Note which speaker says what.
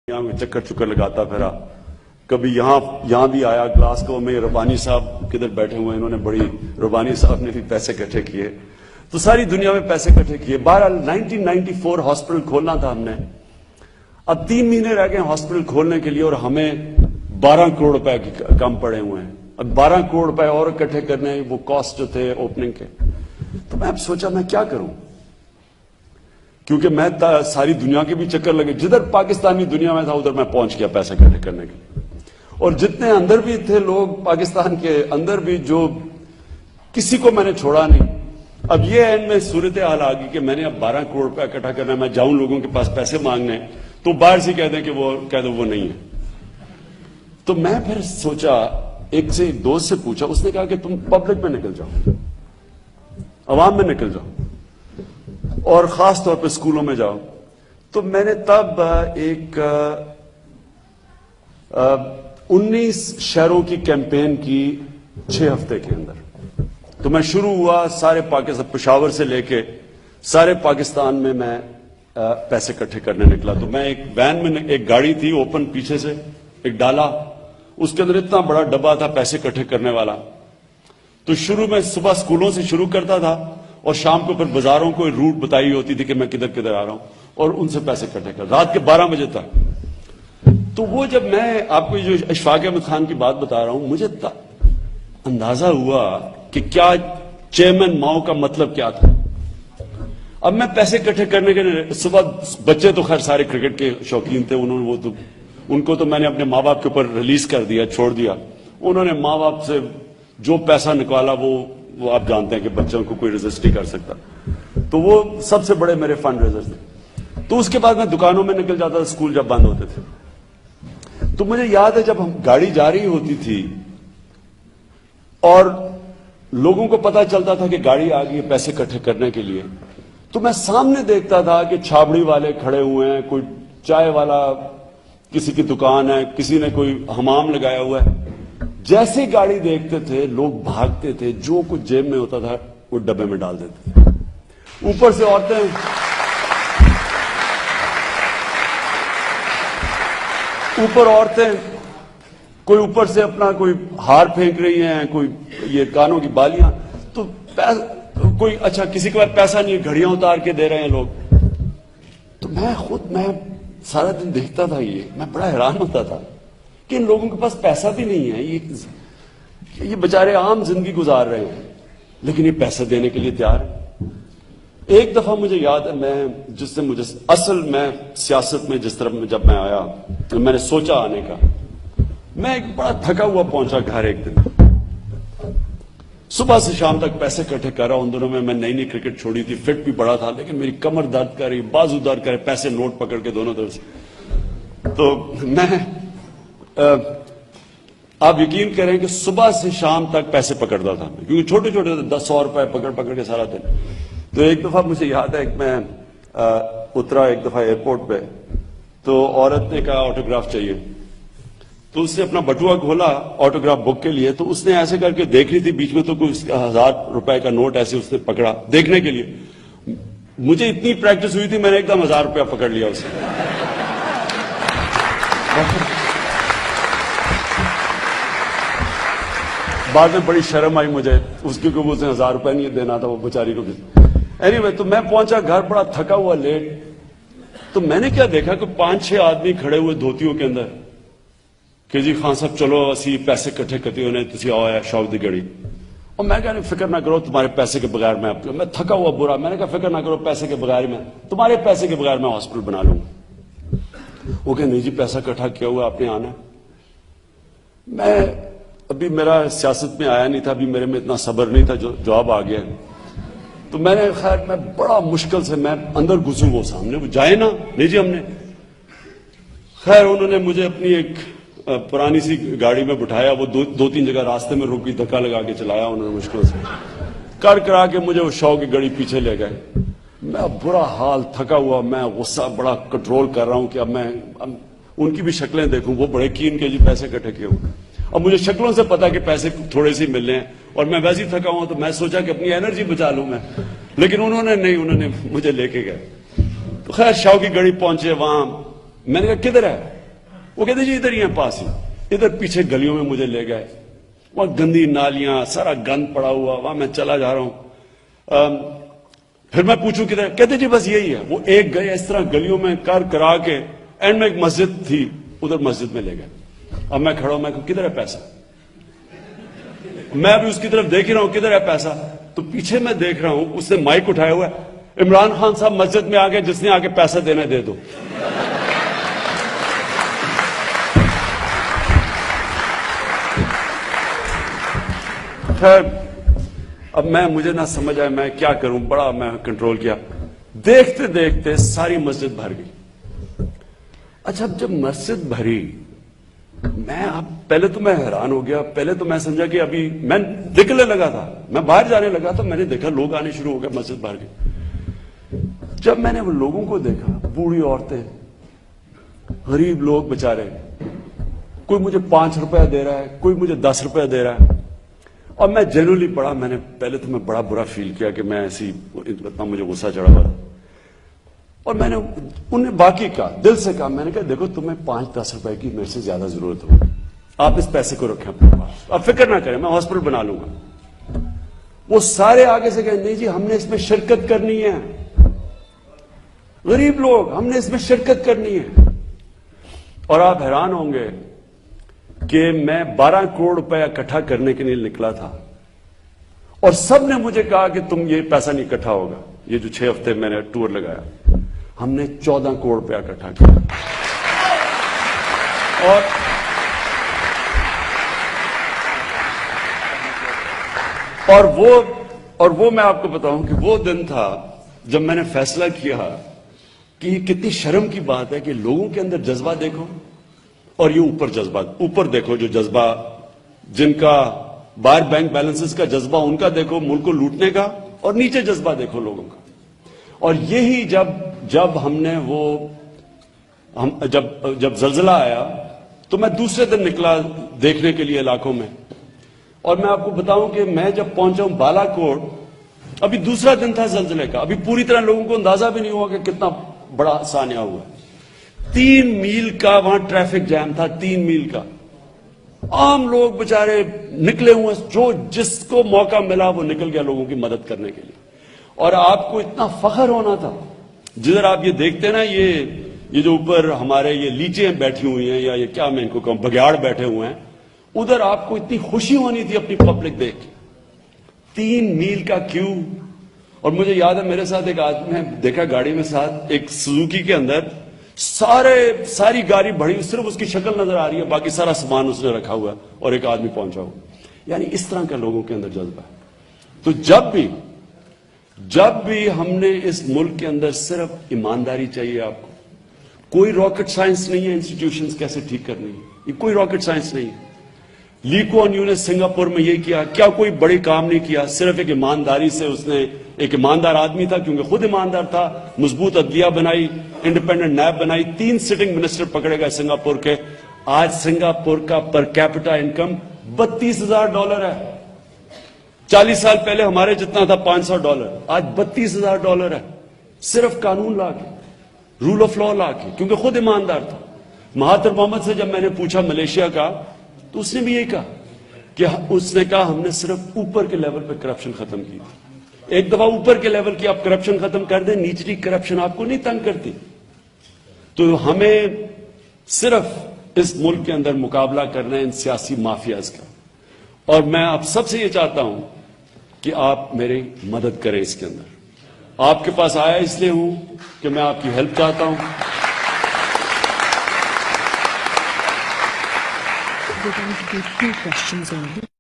Speaker 1: یہاں چکر چکر لگاتا پھرا، کبھی یہاں بھی آیا گلاسگو میں۔ ربانی صاحب کدھر بیٹھے ہوئے ہیں، انہوں نے بڑی، ربانی صاحب نے بھی پیسے اکٹھے کیے، تو ساری دنیا میں پیسے اکٹھے کیے۔ بہرحال 1994 ہاسپٹل کھولنا تھا ہم نے، اب 3 مہینے رہ گئے ہاسپٹل کھولنے کے لیے اور ہمیں 12 کروڑ روپے کم پڑے ہوئے ہیں۔ اب 12 کروڑ روپے اور اکٹھے کرنے، وہ کاسٹ جو تھے اوپننگ کے، تو میں اب سوچا میں کیا کروں، کیونکہ میں ساری دنیا کے بھی چکر لگے، جدھر پاکستانی دنیا میں تھا ادھر میں پہنچ گیا پیسے اکٹھے کرنے کے لیے، اور جتنے اندر بھی تھے لوگ پاکستان کے اندر بھی، جو کسی کو میں نے چھوڑا نہیں۔ اب یہ اینڈ میں صورتحال آ گئی کہ میں نے اب 12 کروڑ روپے اکٹھا کرنا ہے، میں جاؤں لوگوں کے پاس پیسے مانگنے تو باہر سے کہہ دیں کہ وہ کہہ دو وہ نہیں ہے۔ تو میں پھر سوچا، ایک دوست سے پوچھا، اس نے کہا کہ تم پبلک میں نکل جاؤ، عوام میں نکل جاؤ، اور خاص طور پہ اسکولوں میں جاؤ۔ تو میں نے تب 19 شہروں کی کیمپین کی 6 ہفتے کے اندر۔ تو میں شروع ہوا سارے پاکستان، پشاور سے لے کے سارے پاکستان میں میں پیسے اکٹھے کرنے نکلا۔ تو میں ایک وین میں، ایک گاڑی تھی اوپن پیچھے سے، ایک ڈالا، اس کے اندر اتنا بڑا ڈبہ تھا پیسے اکٹھے کرنے والا۔ تو شروع میں صبح اسکولوں سے شروع کرتا تھا اور شام کو پھر بازاروں کو روٹ بتائی ہوتی تھی کہ میں کدھر کدھر آ رہا ہوں، اور ان سے پیسے اکٹھے کر رات کے 12 بجے تک۔ تو وہ جب میں آپ کو جو اشفاق احمد خان کی بات بتا رہا ہوں، مجھے اندازہ ہوا کہ کیا چیئرمین ماؤ کا مطلب کیا تھا۔ اب میں پیسے اکٹھے کرنے کے صبح، بچے تو خیر سارے کرکٹ کے شوقین تھے، ان کو تو میں نے اپنے ماں باپ کے اوپر ریلیز کر دیا، چھوڑ دیا۔ انہوں نے ماں باپ سے جو پیسہ نکالا وہ آپ جانتے ہیں کہ بچوں کو کوئی ریزسٹ نہیں کر سکتا، تو وہ سب سے بڑے میرے فنڈ ریزرز تھے۔ تو اس کے بعد میں دکانوں میں نکل جاتا تھا، اسکول جب بند ہوتے تھے۔ تو مجھے یاد ہے جب ہم گاڑی جا رہی ہوتی تھی اور لوگوں کو پتا چلتا تھا کہ گاڑی آ گئی ہے پیسے اکٹھے کرنے کے لیے، تو میں سامنے دیکھتا تھا کہ چھابڑی والے کھڑے ہوئے ہیں، کوئی چائے والا، کسی کی دکان ہے، کسی نے کوئی حمام لگایا ہوا ہے۔ جیسے گاڑی دیکھتے تھے لوگ بھاگتے تھے، جو کچھ جیب میں ہوتا تھا وہ ڈبے میں ڈال دیتے تھے۔ اوپر سے عورتیں کوئی اوپر سے اپنا کوئی ہار پھینک رہی ہیں، کوئی یہ کانوں کی بالیاں، تو کوئی اچھا کسی کے پاس پیسہ نہیں، گھڑیاں اتار کے دے رہے ہیں لوگ۔ تو میں سارا دن دیکھتا تھا، میں بڑا حیران ہوتا تھا کہ ان لوگوں کے پاس پیسہ بھی نہیں ہے، یہ بیچارے عام زندگی گزار رہے ہیں لیکن یہ پیسے دینے کے لیے تیار ہے۔ ایک دفعہ مجھے یاد ہے، میں سیاست میں جس طرح جب میں آیا، میں نے سوچا آنے کا، میں ایک بڑا تھکا ہوا پہنچا گھر ایک دن، صبح سے شام تک پیسے اکٹھے کر رہا ہوں۔ ان دنوں میں نئی کرکٹ چھوڑی تھی، فٹ بھی بڑا تھا، لیکن میری کمر درد کر رہی، بازو درد کر رہے، پیسے نوٹ پکڑ کے دونوں طرف سے۔ تو میں آپ یقین کریں کہ صبح سے شام تک پیسے پکڑتا تھا، کیونکہ چھوٹے چھوٹے 10 روپے پکڑ کے سارا دن۔ تو ایک دفعہ مجھے یاد ہے کہ میں اترا ایک دفعہ ایئرپورٹ پہ، تو عورت نے کہا آٹوگراف چاہیے، تو اس نے اپنا بٹوا کھولا آٹوگراف بک کے لیے، تو اس نے ایسے کر کے دیکھ رہی تھی بیچ میں، تو کوئی 1000 روپے کا نوٹ ایسے اس نے پکڑا دیکھنے کے لیے۔ مجھے اتنی پریکٹس ہوئی تھی، میں نے ایک دم 1000 روپیہ پکڑ لیا اسے۔ بعد میں بڑی شرم آئی مجھے اس کی، کہ اسے 1000 روپے نہیں دینا تھا وہ بیچاری کو۔ اینی وے، تو میں پہنچا گھر بڑا تھکا ہوا لیٹ، تو میں نے کیا دیکھا کہ 5-6 آدمی کھڑے ہوئے دھوتیوں کے اندر کہ جی خان صاحب چلو اسی پیسے اکٹھے کرتے ہونے تسی آؤ ہے شوق دی گھڑی۔ اور میں کہا فکر نہ کرو، تمہارے پیسے کے بغیر میں تھکا ہوا برا، میں نے کہا فکر نہ کرو، پیسے کے بغیر تمہارے پیسے کے بغیر میں ہاسپٹل بنا لوں گا۔ وہ کہ نہیں جی پیسہ اکٹھا کیا ہوا آپ نے آنا ہے۔ میں ابھی میرا سیاست میں آیا نہیں تھا، ابھی میرے میں اتنا صبر نہیں تھا، جو جواب آ گیا۔ تو میں نے خیر میں بڑا مشکل سے میں اندر گھسوں، وہ سامنے وہ جائے نا، نہیں جی ہم نے، خیر انہوں نے مجھے اپنی ایک پرانی سی گاڑی میں بٹھایا، وہ 2-3 جگہ راستے میں رک گئی، دھکا لگا کے چلایا انہوں نے مشکل سے، کرا کے مجھے وہ شو کی گاڑی پیچھے لے گئے۔ میں برا حال تھکا ہوا، میں غصہ بڑا کنٹرول کر رہا ہوں کہ اب میں ان کی بھی شکلیں دیکھوں، وہ بڑے کین کے جی پیسے اکٹھے کیے ہوئے۔ اب مجھے شکلوں سے پتا کہ پیسے تھوڑے سے ملنے ہیں، اور میں ویسے ہی تھکا ہوں، تو میں سوچا کہ اپنی انرجی بچا لوں میں، لیکن انہوں نے مجھے لے کے گئے۔ تو خیر شاہ کی گڑی پہنچے، وہاں میں نے کہا کدھر ہے؟ وہ کہتے جی ادھر ہی ہیں پاس ہی. ادھر پیچھے گلیوں میں مجھے لے گئے, وہاں گندی نالیاں, سارا گند پڑا ہوا, وہاں میں چلا جا رہا ہوں. پھر میں پوچھوں کدھر, کہتے جی بس یہی ہے. وہ ایک گئے اس طرح گلیوں میں کرا کے اینڈ میں ایک مسجد تھی, ادھر مسجد میں لے گئے. اب میں کھڑا ہوں, میں کہوں کدھر ہے پیسہ؟ میں ابھی اس کی طرف دیکھ ہی رہا ہوں کدھر ہے پیسہ. تو پیچھے میں دیکھ رہا ہوں اس نے مائک اٹھایا ہوا ہے, عمران خان صاحب مسجد میں آ گئے, جس نے آ کے پیسہ دینا دے دو. خیر اب مجھے نہ سمجھ آئے میں کیا کروں, بڑا میں کنٹرول کیا. دیکھتے دیکھتے ساری مسجد بھر گئی. اچھا جب مسجد بھری, میں اب پہلے تو میں حیران ہو گیا. پہلے تو میں سمجھا کہ ابھی میں نکلنے لگا تھا, میں باہر جانے لگا تو میں نے دیکھا لوگ آنے شروع ہو گئے, مسجد بھر گئی. جب میں نے وہ لوگوں کو دیکھا, بوڑھی عورتیں, غریب لوگ بےچارے, کوئی مجھے 5 روپیہ دے رہا ہے, کوئی مجھے 10 روپیہ دے رہا ہے. اور میں جنرلی پہلے تو میں بڑا برا فیل کیا کہ میں ایسی, اتنا مجھے غصہ چڑھا ہوا. اور میں نے انہیں باقی کہا, دل سے کہا, میں نے کہا دیکھو تمہیں 5-10 روپے کی میرے سے زیادہ ضرورت ہوگی, آپ اس پیسے کو رکھیں اپنے پاس, آپ فکر نہ کریں, میں ہاسپٹل بنا لوں گا. وہ سارے آگے سے کہیں نہیں جی ہم نے اس میں شرکت کرنی ہے, غریب لوگ, ہم نے اس میں شرکت کرنی ہے. اور آپ حیران ہوں گے کہ میں 12 کروڑ روپیہ اکٹھا کرنے کے لیے نکلا تھا, اور سب نے مجھے کہا کہ تم یہ پیسہ نہیں اکٹھا ہوگا. یہ جو 6 ہفتے میں نے ٹور لگایا, ہم نے 14 کروڑ روپیہ اکٹھا کیا. اور وہ میں آپ کو بتاؤں کہ وہ دن تھا جب میں نے فیصلہ کیا کہ یہ کتنی شرم کی بات ہے کہ لوگوں کے اندر جذبہ دیکھو, اور یہ اوپر جذبہ, اوپر دیکھو جو جذبہ, جن کا باہر بینک بیلنسز کا جذبہ ان کا دیکھو ملک کو لوٹنے کا, اور نیچے جذبہ دیکھو لوگوں کا. اور یہی جب ہم نے جب زلزلہ آیا تو میں دوسرے دن نکلا دیکھنے کے لیے علاقوں میں. اور میں آپ کو بتاؤں کہ میں جب پہنچا ہوں بالا کوٹ, ابھی دوسرا دن تھا زلزلے کا, ابھی پوری طرح لوگوں کو اندازہ بھی نہیں ہوا کہ کتنا بڑا سانحہ ہوا. 3 میل کا وہاں ٹریفک جام تھا, 3 میل کا. عام لوگ بےچارے نکلے ہوئے, جو جس کو موقع ملا وہ نکل گیا لوگوں کی مدد کرنے کے لیے. اور آپ کو اتنا فخر ہونا تھا, جدھر آپ یہ دیکھتے نا, یہ جو اوپر ہمارے یہ لیچیں بیٹھی ہوئی ہیں, یا یہ کیا میں ان کو کہوں, بگیاڑ بیٹھے ہوئے ہیں, ادھر آپ کو اتنی خوشی ہونی تھی اپنی پبلک دیکھ کے. 3 میل کا کیو. اور مجھے یاد ہے میرے ساتھ ایک آدمی, میں دیکھا گاڑی میں ساتھ ایک سوزوکی کے اندر ساری گاڑی بڑی, صرف اس کی شکل نظر آ رہی ہے, باقی سارا سامان اس نے رکھا ہوا ہے, اور ایک آدمی پہنچا ہوا. یعنی اس طرح کا لوگوں کے اندر جذبہ ہے. تو جب بھی ہم نے اس ملک کے اندر, صرف ایمانداری چاہیے آپ کو. کوئی راکٹ سائنس نہیں ہے انسٹیٹیوشنز کیسے ٹھیک کرنی ہے, یہ کوئی راکٹ سائنس نہیں ہے. لی کوان یو نے سنگاپور میں یہ کیا, کیا کوئی بڑی کام نہیں کیا, صرف ایک ایمانداری سے اس نے, ایک ایماندار آدمی تھا کیونکہ خود ایماندار تھا, مضبوط عدلیہ بنائی, انڈیپینڈنٹ نیب بنائی, 3 سٹنگ منسٹر پکڑے گئے سنگاپور کے. آج سنگاپور کا پر کیپٹا انکم $32,000 ہے. 40 سال پہلے ہمارے جتنا تھا $500, آج $32,000 ہے, صرف قانون لا کے, رول آف لا لا کے, کیونکہ خود ایماندار تھا. مہاتر محمد سے جب میں نے پوچھا ملیشیا کا, تو اس نے بھی یہی کہا کہ اس نے کہا ہم نے صرف اوپر کے لیول پہ کرپشن ختم کی. ایک دفعہ اوپر کے لیول کی آپ کرپشن ختم کر دیں, نیچلی کرپشن آپ کو نہیں تنگ کرتی. تو ہمیں صرف اس ملک کے اندر مقابلہ کرنا ہے ان سیاسی مافیاز کا. اور میں آپ سب سے یہ چاہتا ہوں کہ آپ میری مدد کریں اس کے اندر. آپ کے پاس آیا اس لیے ہوں کہ میں آپ کی ہیلپ چاہتا ہوں.
Speaker 2: We're going to do 2 questions only.